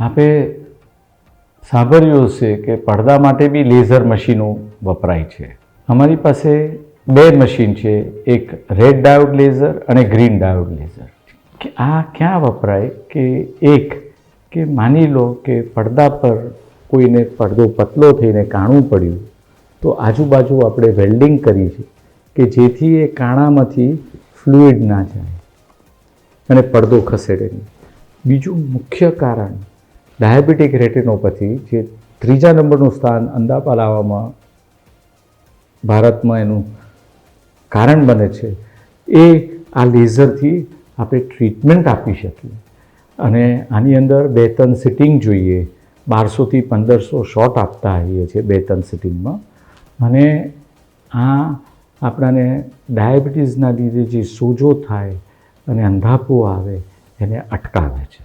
આપે સાંભળ્યું હશે કે પડદા માટે બી લેઝર મશીનો વપરાય છે. અમારી પાસે બે મશીન છે, એક રેડ ડાયોડ લેઝર અને ગ્રીન ડાયોડ લેઝર. કે આ ક્યાં વપરાય કે કે માની લો કે પડદા પર કોઈને પડદો પતલો થઈને કાણું પડ્યું તો આજુબાજુ આપણે વેલ્ડિંગ કરી છે કે જેથી એ કાણામાંથી ફ્લુઇડ ના જાય અને પડદો ખસેડે નહીં. બીજું મુખ્ય કારણ ડાયાબિટીક રેટિનોપેથી, જે 3જા નંબરનું સ્થાન અંધાપા ભારતમાં એનું કારણ બને છે, એ આ લેઝરથી આપણે ટ્રીટમેન્ટ આપી શકીએ. અને આની અંદર 2-3 સિટિંગ જોઈએ. 1200થી 1500 શોટ આપતા આવીએ છીએ 2-3 સિટિંગમાં. અને આ આપણાને ડાયાબિટીસના લીધે જે સોજો થાય અને અંધાપો આવે એને અટકાવે છે.